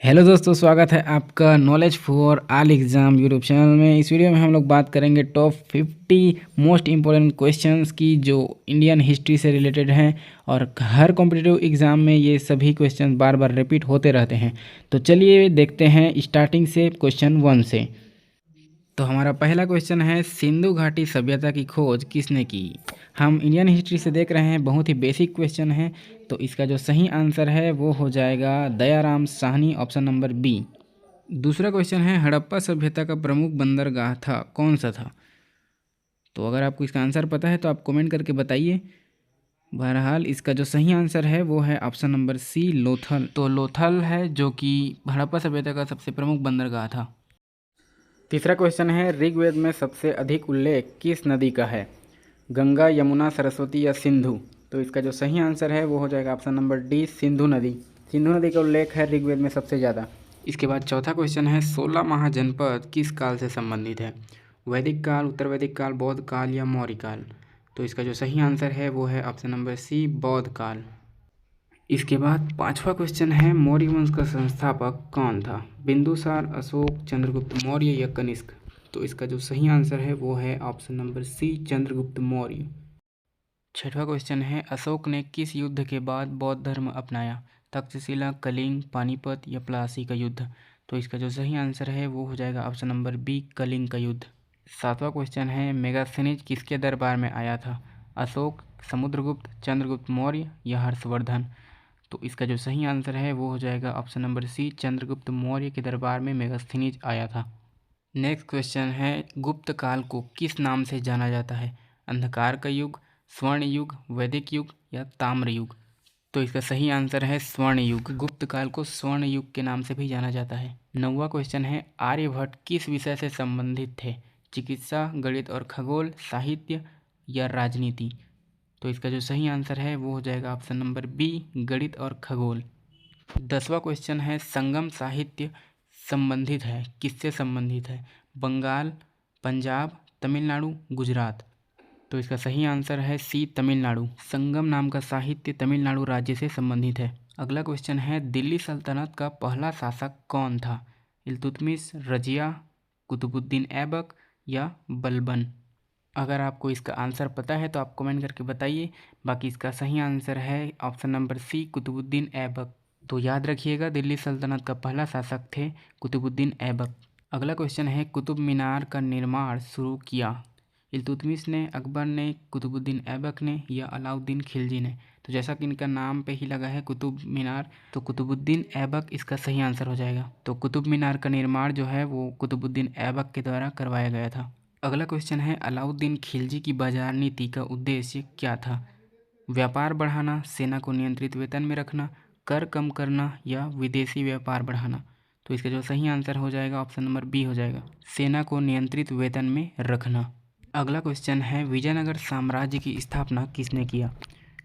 Hello दोस्तों, स्वागत है आपका knowledge for all exam YouTube channel में। इस वीडियो में हम लोग बात करेंगे टॉप 50 मोस्ट इम्पोर्टेंट क्वेश्चंस की जो इंडियन हिस्ट्री से रिलेटेड हैं और हर कॉम्पिटिटिव एग्ज़ाम में ये सभी क्वेश्चंस बार बार रिपीट होते रहते हैं। तो चलिए देखते हैं स्टार्टिंग से क्वेश्चन 1 से। तो हमारा पहला क्वेश्चन है, सिंधु घाटी सभ्यता की खोज किसने की। हम इंडियन हिस्ट्री से देख रहे हैं, बहुत ही बेसिक क्वेश्चन है। तो इसका जो सही आंसर है वो हो जाएगा Dayaram Sahni, option number B. दूसरा क्वेश्चन है, हड़प्पा सभ्यता का प्रमुख बंदरगाह था, कौन सा था। तो अगर आपको इसका आंसर पता है तो आप कमेंट करके बताइए। बहरहाल इसका जो सही आंसर है वो है ऑप्शन नंबर सी, लोथल। तो लोथल है जो कि हड़प्पा सभ्यता का सबसे प्रमुख बंदरगाह था। तीसरा क्वेश्चन है, ऋग्वेद में सबसे अधिक उल्लेख किस नदी का है, गंगा, यमुना, सरस्वती या सिंधु। तो इसका जो सही आंसर है वो हो जाएगा ऑप्शन नंबर डी, सिंधु नदी। सिंधु नदी का उल्लेख है ऋग्वेद में सबसे ज़्यादा। इसके बाद चौथा क्वेश्चन है, 16 महाजनपद किस काल से संबंधित है, वैदिक काल, उत्तर वैदिक काल, बौद्ध काल या मौर्य काल। तो इसका जो सही आंसर है वो है ऑप्शन नंबर सी, बौद्ध काल। इसके बाद पांचवा क्वेश्चन है, मौर्य वंश का संस्थापक कौन था, बिंदुसार, अशोक, चंद्रगुप्त मौर्य या कनिष्क। तो इसका जो सही आंसर है वो है option number C, Chandragupta Maurya. छठवां क्वेश्चन है, अशोक ने किस युद्ध के बाद बौद्ध धर्म अपनाया, तक्षशिला, कलिंग, पानीपत या प्लासी का युद्ध। तो इसका जो सही आंसर है वो हो जाएगा ऑप्शन नंबर बी, कलिंग का युद्ध। सातवां क्वेश्चन है, मेगास्थनीज किसके दरबार में आया था, अशोक, समुद्रगुप्त, चंद्रगुप्त मौर्य या हर्षवर्धन। तो इसका जो सही आंसर है वो हो जाएगा option number C, Chandragupta Maurya के दरबार में मेगास्थनीज आया था। नेक्स्ट क्वेश्चन है, गुप्त काल को किस नाम से जाना जाता है, अंधकार का युग, स्वर्ण युग, वैदिक युग या ताम्र युग। तो इसका सही आंसर है स्वर्ण युग। गुप्त काल को स्वर्ण युग के नाम से भी जाना जाता है। नौवां क्वेश्चन है, आर्यभट्ट किस विषय से संबंधित थे, चिकित्सा, गणित और खगोल, साहित्य या राजनीति। तो इसका जो सही आंसर है वो हो जाएगा ऑप्शन नंबर बी, गणित और खगोल। 10वां क्वेश्चन है, संगम साहित्य संबंधित है, किससे संबंधित है, बंगाल, पंजाब, तमिलनाडु, गुजरात। तो इसका सही आंसर है सी, तमिलनाडु। संगम नाम का साहित्य तमिलनाडु राज्य से संबंधित है। अगला क्वेश्चन है, दिल्ली सल्तनत का पहला शासक कौन था, इल्तुतमिश, रजिया, कुतुबुद्दीन ऐबक या बलबन। अगर आपको इसका आंसर पता है तो आप कमेंट करके बताइए। बाकी इसका सही आंसर है option number C, Qutbuddin Aibak. तो याद रखिएगा, दिल्ली सल्तनत का पहला शासक थे कुतुबुद्दीन ऐबक। अगला क्वेश्चन है, कुतुब मीनार का निर्माण शुरू किया, इल्तुतमिश ने, अकबर ने, कुतुबुद्दीन ऐबक ने या अलाउद्दीन खिलजी ने। तो जैसा कि इनका नाम पे ही लगा है कुतुब मीनार, तो कुतुबुद्दीन ऐबक इसका सही आंसर हो जाएगा। तो कुतुब मीनार का निर्माण जो है वो कुतुबुद्दीन ऐबक के द्वारा करवाया गया था। अगला क्वेश्चन है, अलाउद्दीन खिलजी की बाजार नीति का उद्देश्य क्या था, व्यापार बढ़ाना, सेना को नियंत्रित वेतन में रखना, कर कम करना या विदेशी व्यापार बढ़ाना। तो इसका जो सही आंसर हो जाएगा ऑप्शन नंबर बी हो जाएगा, सेना को नियंत्रित वेतन में रखना। अगला क्वेश्चन है, विजयनगर साम्राज्य की स्थापना किसने किया,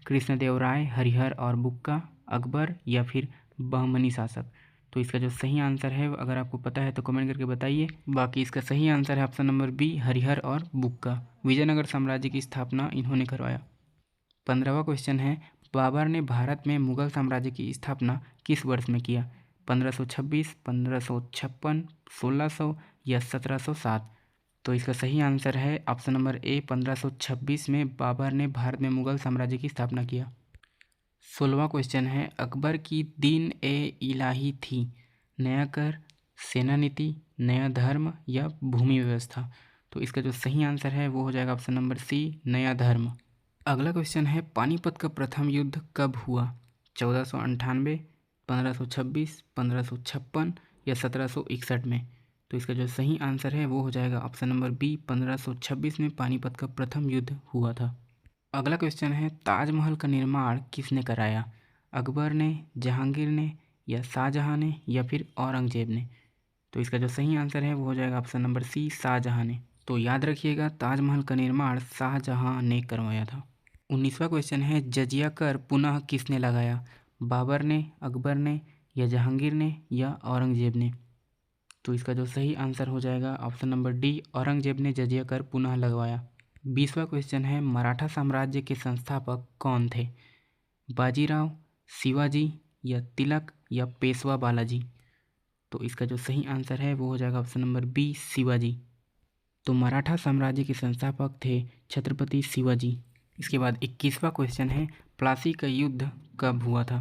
कृष्णदेवराय, हरिहर और बुक्का, अकबर या फिर बहमनी शासक। तो इसका जो सही आंसर है अगर आपको पता है तो कमेंट करके बताइए। बाकी इसका सही आंसर है ऑप्शन नंबर बी, हरिहर और बुक्का। विजयनगर साम्राज्य की स्थापना इन्होंने करवाया। 15वां क्वेश्चन है, बाबर ने भारत में मुगल साम्राज्य की स्थापना किस वर्ष में किया, 1526, 1556, 1600 या 1707। तो इसका सही आंसर है ऑप्शन नंबर ए, 1526 में बाबर ने भारत में मुगल साम्राज्य की स्थापना किया। 16वां क्वेश्चन है, अकबर की दीन ए इलाही थी, नया कर, सेना नीति, नया धर्म या भूमि व्यवस्था। तो इसका जो सही आंसर है वो हो जाएगा ऑप्शन नंबर सी, नया धर्म। अगला क्वेश्चन है, पानीपत का प्रथम युद्ध कब हुआ, 1498, 1526, 1556 या 1761 में। तो इसका जो सही आंसर है वो हो जाएगा ऑप्शन नंबर बी, 1526 में पानीपत का प्रथम युद्ध हुआ था। अगला क्वेश्चन है, ताजमहल का निर्माण किसने कराया, अकबर ने, जहांगीर ने या शाहजहां ने या फिर औरंगजेब ने। तो इसका जो सही आंसर है वो हो जाएगा ऑप्शन नंबर सी, शाहजहां ने। तो याद रखिएगा, ताजमहल का निर्माण शाहजहां ने करवाया था। 19वां क्वेश्चन है, जजिया कर पुनः किसने लगाया, बाबर ने, अकबर ने या जहांगीर ने या औरंगजेब ने। तो इसका जो सही आंसर हो जाएगा ऑप्शन नंबर डी, औरंगजेब ने जजिया कर पुनः लगवाया। 20वां क्वेश्चन है, मराठा साम्राज्य के संस्थापक कौन थे, बाजीराव, शिवाजी या तिलक या पेशवा बालाजी। तो इसका जो सही आंसर है वो हो जाएगा ऑप्शन नंबर बी, शिवाजी। तो मराठा साम्राज्य के संस्थापक थे छत्रपति शिवाजी। इसके बाद 21वां क्वेश्चन है, प्लासी का युद्ध कब हुआ था?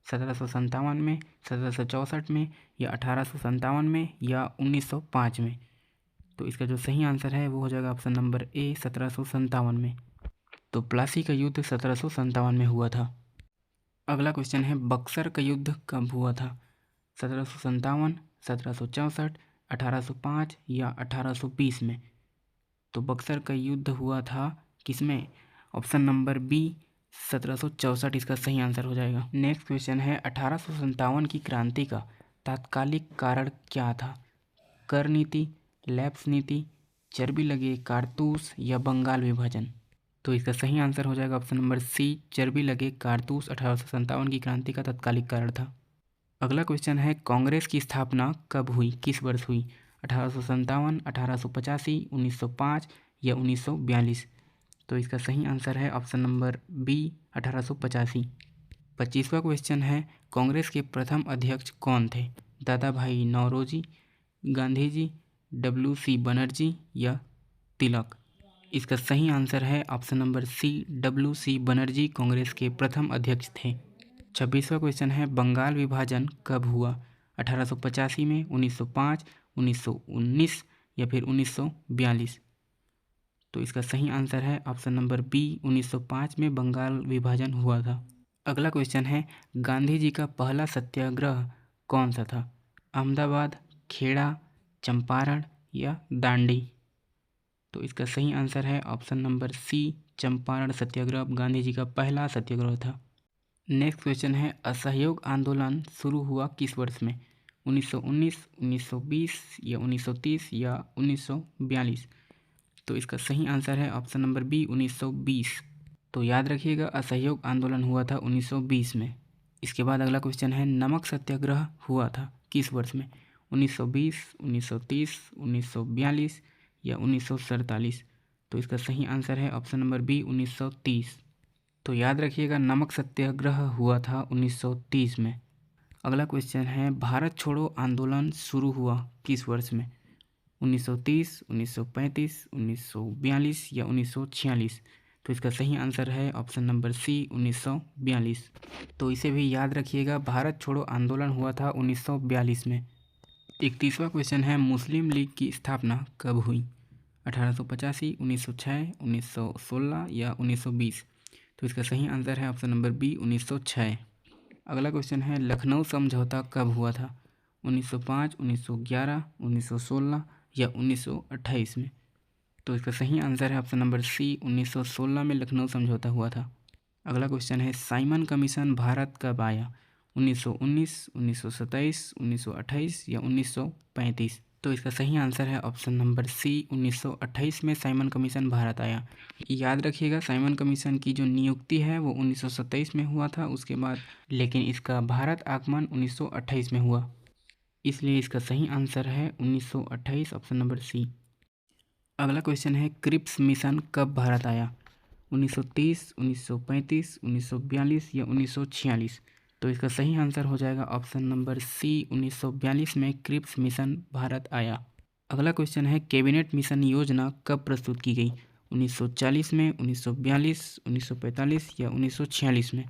1757 में, 1764 में, या 1857 में, या 1905 में? तो इसका जो सही आंसर है वो हो जाएगा ऑप्शन नंबर ए, 1757 में। तो प्लासी का युद्ध 1757 में हुआ था। अगला क्वेश्चन है, बक्सर का युद्ध कब हुआ था? 1757, 1764, 1805 या 1820 में? तो बक्सर का युद्ध हुआ था किसमें? ऑप्शन नंबर बी, 1764 इसका सही आंसर हो जाएगा। नेक्स्ट क्वेश्चन है, 1857 की क्रांति का तात्कालिक कारण क्या था? कर नीति, लैप्स नीति, चर्बी लगे कारतूस, या बंगाल विभाजन? तो इसका सही आंसर हो जाएगा ऑप्शन नंबर सी, चर्बी लगे कारतूस 1857 की क्रांति का तात्कालिक कारण था। अगला क्वेश्चन है, कांग्रेस की स्थापना कब हुई, किस वर्ष हुई? 1857, 1885, 1905 या 1942? तो इसका सही आंसर है ऑप्शन नंबर बी, 1885। 25वां क्वेश्चन है, कांग्रेस के प्रथम अध्यक्ष कौन थे? दादा भाई नौरोजी, गांधी जी, WC बनर्जी या तिलक? इसका सही आंसर है option number C, WC Banerjee Congress के प्रथम अध्यक्ष थे। 26वां क्वेश्चन है, बंगाल विभाजन कब हुआ? 1885 में, 1905, 1919 या फिर 1942? तो इसका सही आंसर है ऑप्शन नंबर बी, 1905 में बंगाल विभाजन हुआ था। अगला क्वेश्चन है, गांधी जी का पहला सत्याग्रह कौन सा था? अहमदाबाद, खेड़ा, चंपारण या दांडी? तो इसका सही आंसर है ऑप्शन नंबर सी, चंपारण सत्याग्रह गांधी जी का पहला सत्याग्रह था। नेक्स्ट क्वेश्चन है, असहयोग आंदोलन शुरू हुआ किस वर्ष में? 1919, 1920 या 1930 या 1942? तो इसका सही आंसर है ऑप्शन नंबर बी, 1920। तो याद रखिएगा, असहयोग आंदोलन हुआ था 1920 में। इसके बाद अगला क्वेश्चन है, नमक सत्याग्रह हुआ था किस वर्ष में? 1920, 1930, 1942 या 1947? तो इसका सही आंसर है ऑप्शन नंबर बी, 1930। तो याद रखिएगा, नमक सत्याग्रह हुआ था 1930 में। अगला क्वेश्चन है, भारत छोड़ो आंदोलन शुरू हुआ किस वर्ष में? 1930, 1935, 1942 या 1946? तो इसका सही आंसर है ऑप्शन नंबर सी, 1942। तो इसे भी याद रखिएगा, भारत छोड़ो आंदोलन हुआ था 1942 में। 31वां क्वेश्चन है, मुस्लिम लीग की स्थापना कब हुई? 1885, 1906, 1916 या 1920? तो इसका सही आंसर है ऑप्शन नंबर बी, 1906। अगला क्वेश्चन है, लखनऊ समझौता कब हुआ था? 1905, 1911, 1916 या 1928 में? तो इसका सही आंसर है ऑप्शन नंबर सी, 1916 में लखनऊ समझौता हुआ था। अगला क्वेश्चन है, साइमन कमीशन भारत कब आया? 1919, 1927, 1928 या 1935? तो इसका सही आंसर है ऑप्शन नंबर सी, 1928 में साइमन कमीशन भारत आया। याद रखिएगा, साइमन कमीशन की जो नियुक्ति है वो 1927 में हुआ था उसके बाद, लेकिन इसका भारत आगमन 1928 में हुआ, इसलिए इसका सही आंसर है 1928, ऑप्शन नंबर सी। अगला क्वेश्चन है, क्रिप्स मिशन कब भारत आया? 1930, 1935, 1942 या 1946? तो इसका सही आंसर हो जाएगा ऑप्शन नंबर सी, 1942 में क्रिप्स मिशन भारत आया। अगला क्वेश्चन है, कैबिनेट मिशन योजना कब प्रस्तुत की गई? 1940 में, 1942, 1945 या 1946 में?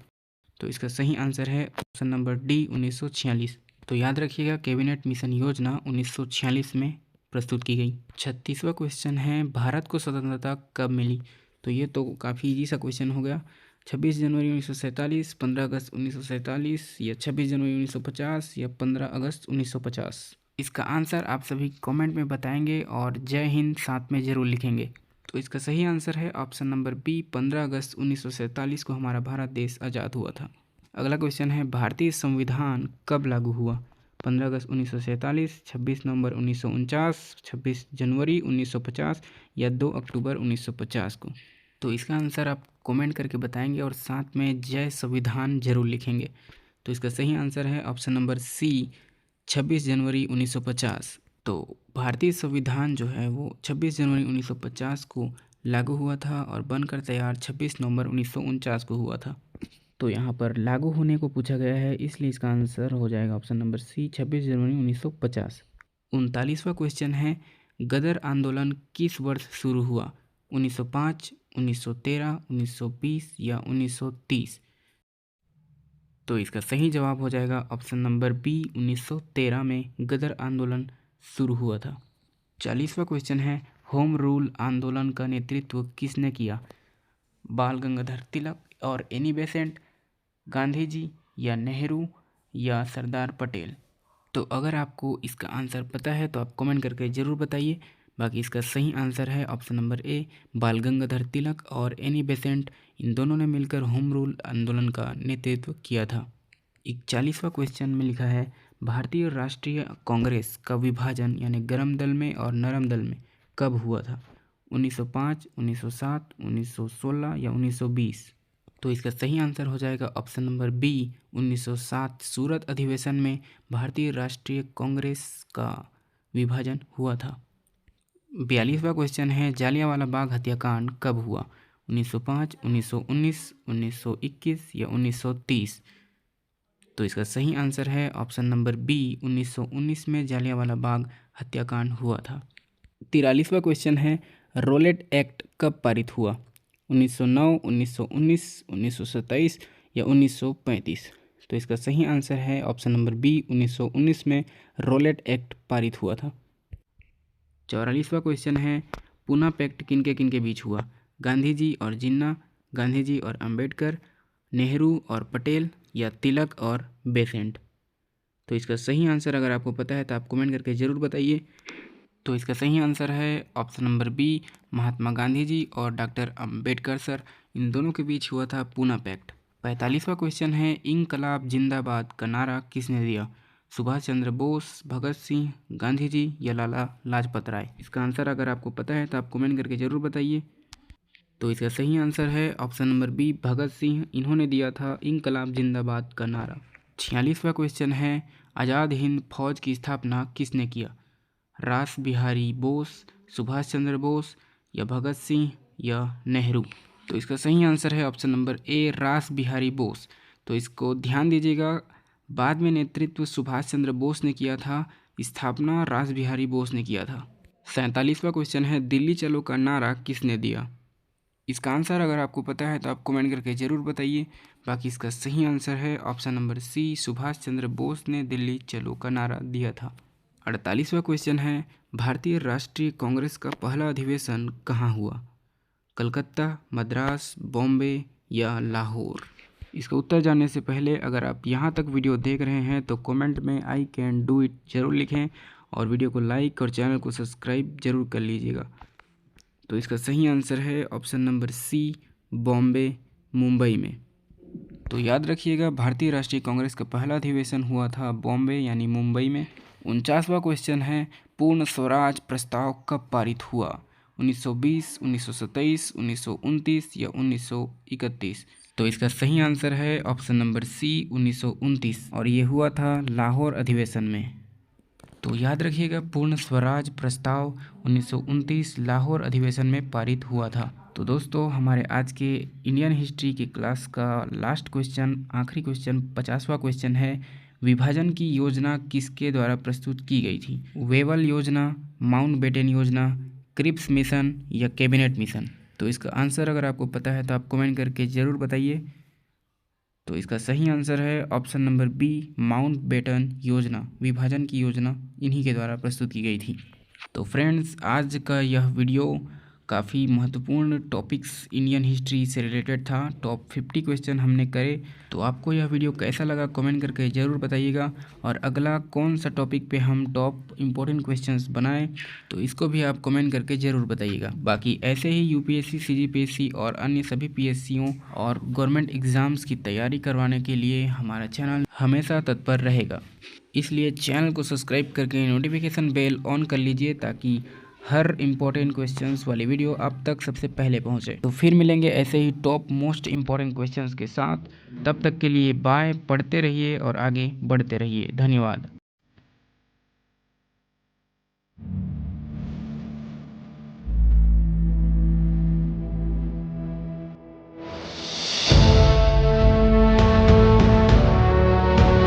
तो इसका सही आंसर है ऑप्शन नंबर डी, 1946। तो याद रखिएगा, कैबिनेट मिशन योजना 1946 में प्रस्तुत की गई। 36वां क्वेश्चन है, भारत को स्वतंत्रता कब मिली? तो ये तो काफ़ी इजी सा क्वेश्चन हो गया। 26 जनवरी 1947, 15 अगस्त 1947 या 26 जनवरी 1950 या 15 अगस्त 1950? इसका आंसर आप सभी कमेंट में बताएंगे और जय हिंद साथ में ज़रूर लिखेंगे। तो इसका सही आंसर है ऑप्शन नंबर बी, 15 अगस्त 1947 को हमारा भारत देश आज़ाद हुआ था। अगला क्वेश्चन है, भारतीय संविधान कब लागू हुआ? 15 अगस्त 1947, 26 नवंबर 1949, 26 जनवरी 1950 या 2 अक्टूबर 1950 को? तो इसका आंसर आप कमेंट करके बताएंगे और साथ में जय संविधान जरूर लिखेंगे। तो इसका सही आंसर है ऑप्शन नंबर सी, 26 जनवरी 1950। तो भारतीय संविधान जो है वो 26 जनवरी 1950 को लागू हुआ था और बनकर तैयार 26 नवंबर 1949 को हुआ था। तो यहाँ पर लागू होने को पूछा गया है, इसलिए इसका आंसर हो जाएगा ऑप्शन नंबर सी 26 जनवरी 1950। 39वां क्वेश्चन है, गदर आंदोलन किस वर्ष शुरू हुआ? 1905, 1913, 1920 या 1930? तो इसका सही जवाब हो जाएगा ऑप्शन नंबर बी 1913 में गदर आंदोलन शुरू हुआ था। 40वां क्वेश्चन है, होम रूल आंदोलन का नेतृत्व किसने किया? बाल गंगाधर तिलक और एनी बेसेंट, गांधी जी या नेहरू या सरदार पटेल? तो अगर आपको इसका आंसर पता है तो आप कमेंट करके ज़रूर बताइए। बाकी इसका सही आंसर है ऑप्शन नंबर ए, बाल गंगाधर तिलक और एनी बेसेंट, इन दोनों ने मिलकर होम रूल आंदोलन का नेतृत्व किया था। 41वां क्वेश्चन में लिखा है, भारतीय राष्ट्रीय कांग्रेस का विभाजन यानी गर्म दल में और नरम दल में कब हुआ था? 1905, 1907, 1916 या 1920? तो इसका सही आंसर हो जाएगा ऑप्शन नंबर बी 1907 सूरत अधिवेशन में भारतीय राष्ट्रीय कांग्रेस का विभाजन हुआ था। 42वां क्वेश्चन है, जालियांवाला बाग हत्याकांड कब हुआ? 1905, 1919, 1921 या 1930? तो इसका सही आंसर है ऑप्शन नंबर बी 1919 में जालियांवाला बाग हत्याकांड हुआ था। 43वां क्वेश्चन है, रोलेट एक्ट कब पारित हुआ? 1909, 1919, 1927 या 1935? तो इसका सही आंसर है ऑप्शन नंबर बी 1919 में रोलेट एक्ट पारित हुआ था। 44वां क्वेश्चन है, पूना पैक्ट किनके बीच हुआ? गांधी जी और जिन्ना, गांधी जी और अंबेडकर, नेहरू और पटेल या तिलक और बेसेंट? तो इसका सही आंसर अगर आपको पता है तो आप कमेंट करके ज़रूर बताइए। तो इसका सही आंसर है option number B, Mahatma Gandhi ji और डॉक्टर अंबेडकर सर, इन दोनों के बीच हुआ था पूना पैक्ट। 45वां क्वेश्चन है, इंकलाब जिंदाबाद का नारा किसने दिया? सुभाष चंद्र बोस, भगत सिंह, गांधी जी या लाला लाजपत राय? इसका आंसर अगर आपको पता है तो आप कमेंट करके ज़रूर बताइए। तो इसका सही आंसर है option number B, Bhagat Singh, इन्होंने दिया था इंकलाब जिंदाबाद का नारा। 46वां क्वेश्चन है, आज़ाद हिंद फौज की स्थापना किसने किया? रास बिहारी बोस, सुभाष चंद्र बोस या भगत सिंह या नेहरू? तो इसका सही आंसर है ऑप्शन नंबर ए, रास बिहारी बोस। तो इसको ध्यान दीजिएगा, बाद में नेतृत्व सुभाष चंद्र बोस ने किया था, स्थापना रास बिहारी बोस ने किया था। 47वां क्वेश्चन है, दिल्ली चलो का नारा किसने दिया? इसका आंसर अगर आपको पता है तो आप कमेंट करके ज़रूर बताइए। बाकी इसका सही आंसर है ऑप्शन नंबर सी, सुभाष चंद्र बोस ने दिल्ली चलो का नारा दिया था। 48वां क्वेश्चन है, भारतीय राष्ट्रीय कांग्रेस का पहला अधिवेशन कहाँ हुआ? कलकत्ता, मद्रास, बॉम्बे या लाहौर? इसका उत्तर जानने से पहले अगर आप यहाँ तक वीडियो देख रहे हैं तो कमेंट में आई कैन डू इट ज़रूर लिखें और वीडियो को लाइक और चैनल को सब्सक्राइब ज़रूर कर लीजिएगा। तो इसका सही आंसर है option number C, Bombay, Mumbai में। तो याद रखिएगा, भारतीय राष्ट्रीय कांग्रेस का पहला अधिवेशन हुआ था बॉम्बे यानी मुंबई में। 49वां क्वेश्चन है, पूर्ण स्वराज प्रस्ताव कब पारित हुआ? 1920, 1927, 1929 या 1931? तो इसका सही आंसर है ऑप्शन नंबर सी 1929 और ये हुआ था लाहौर अधिवेशन में। तो याद रखिएगा, पूर्ण स्वराज प्रस्ताव 1929 लाहौर अधिवेशन में पारित हुआ था। तो दोस्तों, हमारे आज के इंडियन हिस्ट्री की क्लास का लास्ट क्वेश्चन, आखिरी क्वेश्चन, 50वां क्वेश्चन है, विभाजन की योजना किसके द्वारा प्रस्तुत की गई थी? वेवल योजना, माउंटबेटन योजना, क्रिप्स मिशन या कैबिनेट मिशन? तो इसका आंसर अगर आपको पता है तो आप कमेंट करके ज़रूर बताइए। तो इसका सही आंसर है ऑप्शन नंबर बी, माउंटबेटन योजना, विभाजन की योजना इन्हीं के द्वारा प्रस्तुत की गई थी। तो फ्रेंड्स, आज का यह वीडियो काफ़ी महत्वपूर्ण टॉपिक्स इंडियन हिस्ट्री से रिलेटेड था। टॉप 50 क्वेश्चन हमने करे। तो आपको यह वीडियो कैसा लगा कमेंट करके ज़रूर बताइएगा, और अगला कौन सा टॉपिक पे हम टॉप इम्पोर्टेंट क्वेश्चंस बनाएं तो इसको भी आप कमेंट करके ज़रूर बताइएगा। बाकी ऐसे ही यूपीएससी, सीजीपीएससी और अन्य सभी पीएससीओं और गवर्नमेंट एग्ज़ाम्स की तैयारी करवाने के लिए हमारा चैनल हमेशा तत्पर रहेगा। इसलिए चैनल को सब्सक्राइब करके नोटिफिकेशन बेल ऑन कर लीजिए ताकि हर इम्पोर्टेंट क्वेश्चंस वाली वीडियो आप तक सबसे पहले पहुंचे। तो फिर मिलेंगे ऐसे ही टॉप मोस्ट इम्पोर्टेंट क्वेश्चंस के साथ। तब तक के लिए बाय, पढ़ते रहिए और आगे बढ़ते रहिए। धन्यवाद।